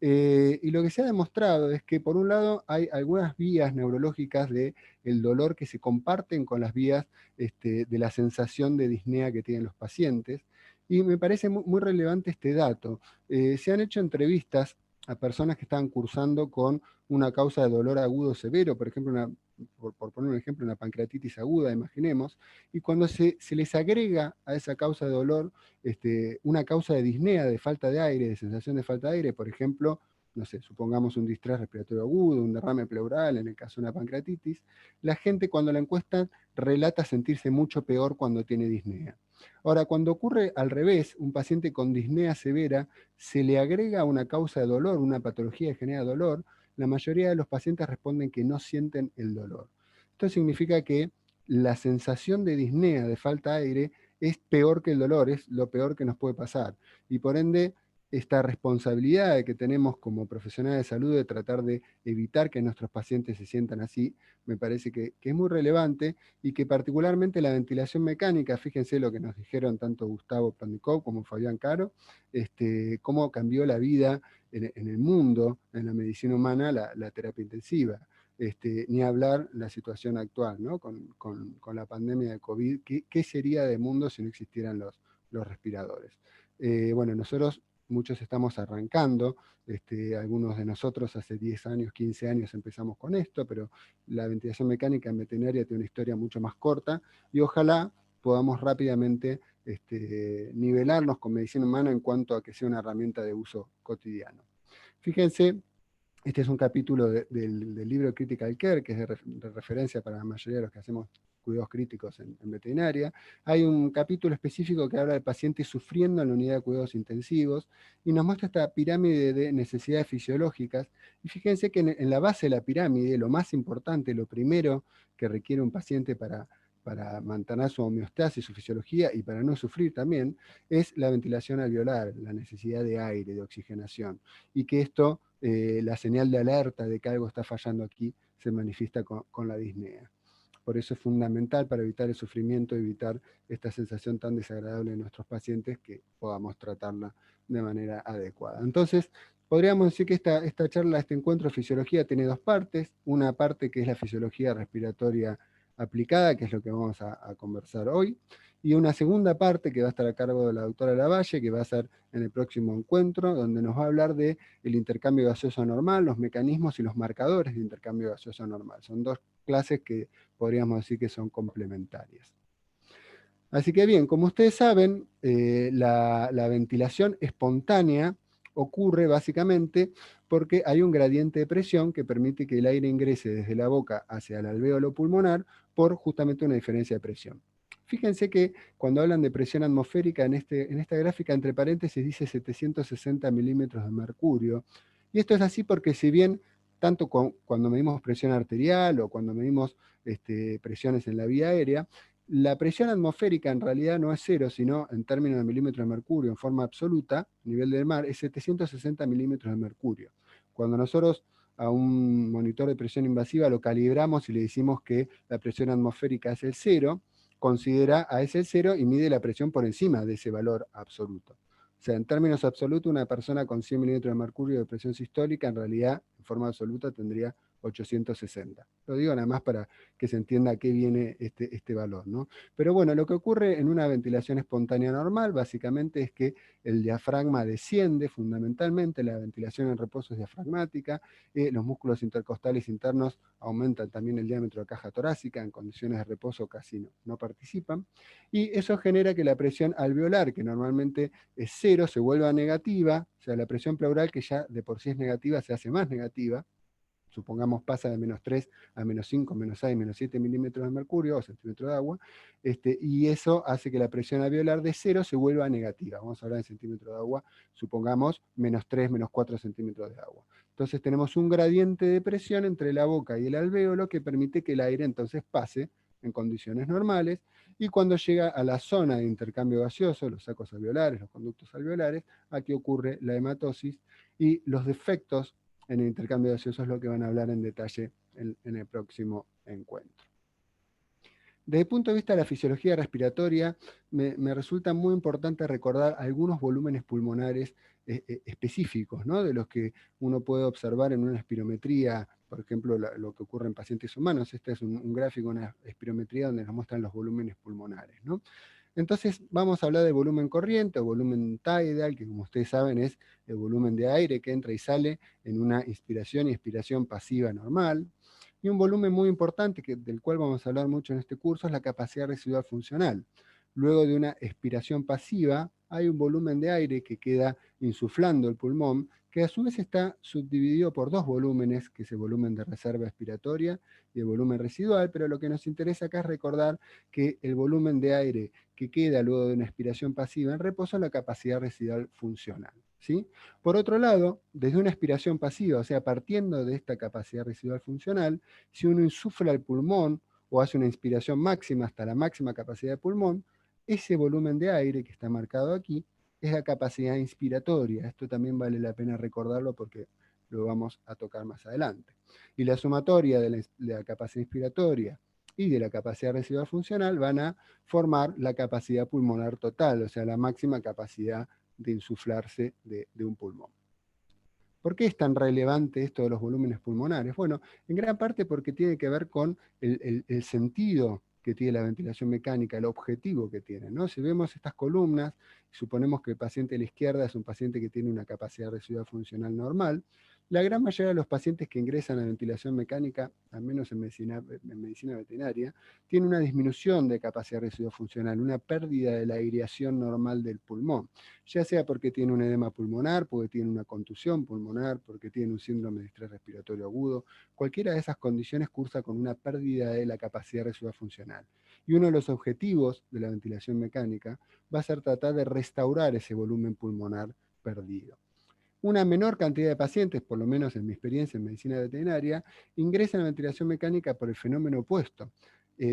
Y lo que se ha demostrado es que, por un lado, hay algunas vías neurológicas del dolor que se comparten con las vías de la sensación de disnea que tienen los pacientes. Y me parece muy relevante este dato. Se han hecho entrevistas a personas que estaban cursando con una causa de dolor agudo severo, por ejemplo, por poner un ejemplo, una pancreatitis aguda, imaginemos, y cuando se les agrega a esa causa de dolor una causa de disnea, de falta de aire, de sensación de falta de aire, por ejemplo, no sé, supongamos un distrés respiratorio agudo, un derrame pleural, en el caso de una pancreatitis, la gente cuando la encuestan relata sentirse mucho peor cuando tiene disnea. Ahora, cuando ocurre al revés, un paciente con disnea severa, se le agrega una causa de dolor, una patología que genera dolor, la mayoría de los pacientes responden que no sienten el dolor. Esto significa que la sensación de disnea, de falta de aire, es peor que el dolor, es lo peor que nos puede pasar. Y por ende, esta responsabilidad que tenemos como profesionales de salud de tratar de evitar que nuestros pacientes se sientan así, me parece que es muy relevante y que particularmente la ventilación mecánica, fíjense lo que nos dijeron tanto Gustavo Pandikov como Fabián Caro, cómo cambió la vida en el mundo, en la medicina humana, la terapia intensiva. Ni hablar la situación actual, ¿no? Con la pandemia de COVID, ¿qué sería del mundo si no existieran los respiradores? Bueno, nosotros muchos estamos arrancando, algunos de nosotros hace 10 años, 15 años empezamos con esto, pero la ventilación mecánica en veterinaria tiene una historia mucho más corta y ojalá podamos rápidamente nivelarnos con medicina humana en cuanto a que sea una herramienta de uso cotidiano. Fíjense, este es un capítulo del libro Critical Care, que es de referencia para la mayoría de los que hacemos cuidados críticos en veterinaria. Hay un capítulo específico que habla de pacientes sufriendo en la unidad de cuidados intensivos y nos muestra esta pirámide de necesidades fisiológicas. Y fíjense que en la base de la pirámide, lo más importante, lo primero que requiere un paciente para mantener su homeostasis, su fisiología y para no sufrir también, es la ventilación alveolar, la necesidad de aire, de oxigenación. Y que esto, la señal de alerta de que algo está fallando aquí, se manifiesta con la disnea. Por eso es fundamental para evitar el sufrimiento, evitar esta sensación tan desagradable de nuestros pacientes, que podamos tratarla de manera adecuada. Entonces, podríamos decir que esta charla, este encuentro de fisiología tiene dos partes. Una parte que es la fisiología respiratoria aplicada, que es lo que vamos a conversar hoy, y una segunda parte que va a estar a cargo de la doctora Lavalle, que va a ser en el próximo encuentro, donde nos va a hablar del intercambio gaseoso normal, los mecanismos y los marcadores de intercambio gaseoso normal. Son dos clases que podríamos decir que son complementarias. Así que bien, como ustedes saben, la ventilación espontánea ocurre básicamente porque hay un gradiente de presión que permite que el aire ingrese desde la boca hacia el alvéolo pulmonar por justamente una diferencia de presión. Fíjense que cuando hablan de presión atmosférica en esta gráfica, entre paréntesis, dice 760 milímetros de mercurio. Y esto es así porque si bien tanto cuando medimos presión arterial o cuando medimos presiones en la vía aérea, la presión atmosférica en realidad no es cero, sino en términos de milímetros de mercurio, en forma absoluta, nivel del mar, es 760 milímetros de mercurio. Cuando nosotros a un monitor de presión invasiva lo calibramos y le decimos que la presión atmosférica es el cero, considera a ese el cero y mide la presión por encima de ese valor absoluto. O sea, en términos absolutos, una persona con 100 milímetros de mercurio de presión sistólica, en realidad, en forma absoluta, tendría 860. Lo digo nada más para que se entienda a qué viene este valor, ¿no? Pero bueno, lo que ocurre en una ventilación espontánea normal, básicamente, es que el diafragma desciende fundamentalmente, la ventilación en reposo es diafragmática, los músculos intercostales internos aumentan también el diámetro de caja torácica, en condiciones de reposo casi no participan, y eso genera que la presión alveolar, que normalmente es cero, se vuelva negativa, o sea, la presión pleural, que ya de por sí es negativa, se hace más negativa, supongamos pasa de -3 a -5, -6, -7 milímetros de mercurio o centímetros de agua, y eso hace que la presión alveolar de cero se vuelva negativa. Vamos a hablar en centímetros de agua, supongamos -3, -4 centímetros de agua. Entonces tenemos un gradiente de presión entre la boca y el alvéolo que permite que el aire entonces pase en condiciones normales, y cuando llega a la zona de intercambio gaseoso, los sacos alveolares, los conductos alveolares, aquí ocurre la hematosis y los defectos en el intercambio gaseoso es lo que van a hablar en detalle en el próximo encuentro. Desde el punto de vista de la fisiología respiratoria, me resulta muy importante recordar algunos volúmenes pulmonares específicos, ¿no? De los que uno puede observar en una espirometría, por ejemplo, lo que ocurre en pacientes humanos. Este es un gráfico, una espirometría donde nos muestran los volúmenes pulmonares, ¿no? Entonces vamos a hablar de volumen corriente o volumen tidal, que como ustedes saben es el volumen de aire que entra y sale en una inspiración y expiración pasiva normal. Y un volumen muy importante, del cual vamos a hablar mucho en este curso, es la capacidad residual funcional. Luego de una expiración pasiva, hay un volumen de aire que queda insuflando el pulmón, que a su vez está subdividido por dos volúmenes, que es el volumen de reserva expiratoria y el volumen residual, pero lo que nos interesa acá es recordar que el volumen de aire que queda luego de una expiración pasiva en reposo es la capacidad residual funcional, ¿sí? Por otro lado, desde una expiración pasiva, o sea, partiendo de esta capacidad residual funcional, si uno insufla el pulmón o hace una inspiración máxima hasta la máxima capacidad de pulmón, ese volumen de aire que está marcado aquí es la capacidad inspiratoria. Esto también vale la pena recordarlo porque lo vamos a tocar más adelante. Y la sumatoria de la capacidad inspiratoria y de la capacidad residual funcional van a formar la capacidad pulmonar total, o sea, la máxima capacidad de insuflarse de un pulmón. ¿Por qué es tan relevante esto de los volúmenes pulmonares? Bueno, en gran parte porque tiene que ver con el sentido que tiene la ventilación mecánica, el objetivo que tiene, ¿no? Si vemos estas columnas, suponemos que el paciente de la izquierda es un paciente que tiene una capacidad residual funcional normal. La gran mayoría de los pacientes que ingresan a ventilación mecánica, al menos en medicina veterinaria, tiene una disminución de capacidad residual funcional, una pérdida de la aireación normal del pulmón, ya sea porque tiene un edema pulmonar, porque tiene una contusión pulmonar, porque tiene un síndrome de estrés respiratorio agudo. Cualquiera de esas condiciones cursa con una pérdida de la capacidad residual funcional. Y uno de los objetivos de la ventilación mecánica va a ser tratar de restaurar ese volumen pulmonar perdido. Una menor cantidad de pacientes, por lo menos en mi experiencia en medicina veterinaria, ingresan a ventilación mecánica por el fenómeno opuesto.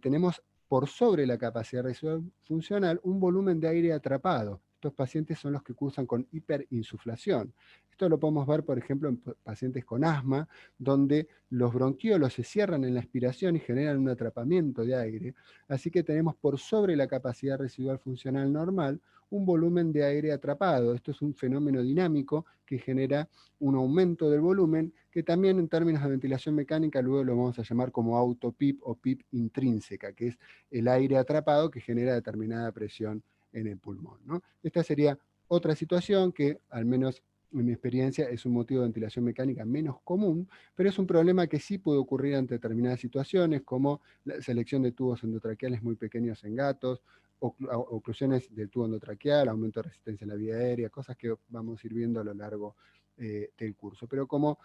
Tenemos por sobre la capacidad residual funcional un volumen de aire atrapado. Estos pacientes son los que cursan con hiperinsuflación. Esto lo podemos ver, por ejemplo, en pacientes con asma, donde los bronquiolos se cierran en la expiración y generan un atrapamiento de aire. Así que tenemos por sobre la capacidad residual funcional normal un volumen de aire atrapado. Esto es un fenómeno dinámico que genera un aumento del volumen, que también en términos de ventilación mecánica luego lo vamos a llamar como auto-PIP o PIP intrínseca, que es el aire atrapado que genera determinada presión en el pulmón, ¿no? Esta sería otra situación que, al menos en mi experiencia, es un motivo de ventilación mecánica menos común, pero es un problema que sí puede ocurrir ante determinadas situaciones, como la selección de tubos endotraqueales muy pequeños en gatos, oclusiones del tubo endotraqueal, aumento de resistencia en la vía aérea, cosas que vamos a ir viendo a lo largo del curso. Pero como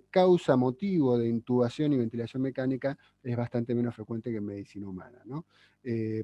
causa, motivo de intubación y ventilación mecánica es bastante menos frecuente que en medicina humana, ¿no?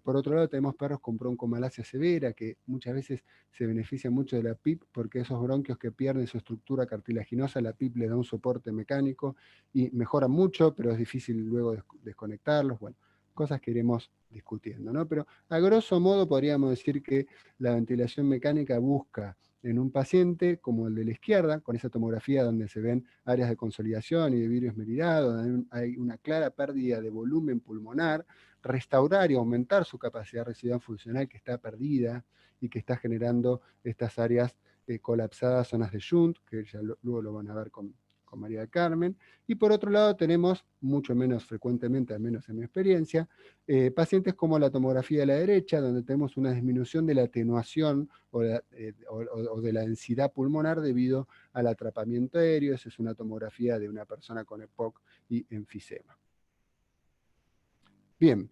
Por otro lado, tenemos perros con broncomalacia severa, que muchas veces se benefician mucho de la PIP, porque esos bronquios que pierden su estructura cartilaginosa, la PIP le da un soporte mecánico y mejoran mucho, pero es difícil luego desconectarlos. Bueno, cosas que iremos discutiendo, ¿no? Pero a grosso modo podríamos decir que la ventilación mecánica busca en un paciente como el de la izquierda, con esa tomografía donde se ven áreas de consolidación y de vidrio esmerilado, donde hay una clara pérdida de volumen pulmonar, restaurar y aumentar su capacidad residual funcional que está perdida y que está generando estas áreas colapsadas, zonas de shunt, que ya luego lo van a ver con María del Carmen. Y por otro lado tenemos, mucho menos frecuentemente, al menos en mi experiencia, pacientes como la tomografía de la derecha, donde tenemos una disminución de la atenuación o de la densidad pulmonar debido al atrapamiento aéreo. Esa es una tomografía de una persona con EPOC y enfisema. Bien,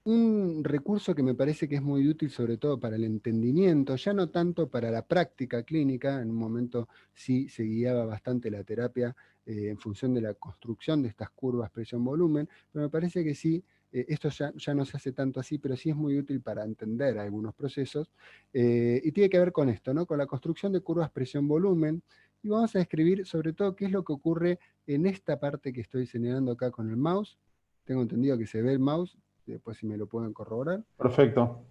un recurso que me parece que es muy útil sobre todo para el entendimiento, ya no tanto para la práctica clínica, en un momento sí se guiaba bastante la terapia en función de la construcción de estas curvas presión-volumen, pero me parece que sí, esto ya no se hace tanto así, pero sí es muy útil para entender algunos procesos, y tiene que ver con esto, ¿no? Con la construcción de curvas presión-volumen, y vamos a describir sobre todo qué es lo que ocurre en esta parte que estoy señalando acá con el mouse. Tengo entendido que se ve el mouse, después si me lo pueden corroborar. Perfecto.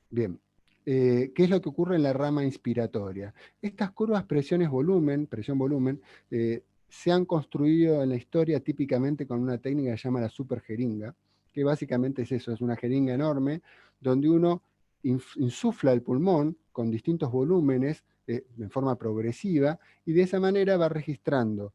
Bien. ¿Qué es lo que ocurre en la rama inspiratoria? Estas curvas presiones-volumen, presión-volumen, se han construido en la historia típicamente con una técnica que se llama la superjeringa, que básicamente es eso, es una jeringa enorme donde uno insufla el pulmón con distintos volúmenes en forma progresiva y de esa manera va registrando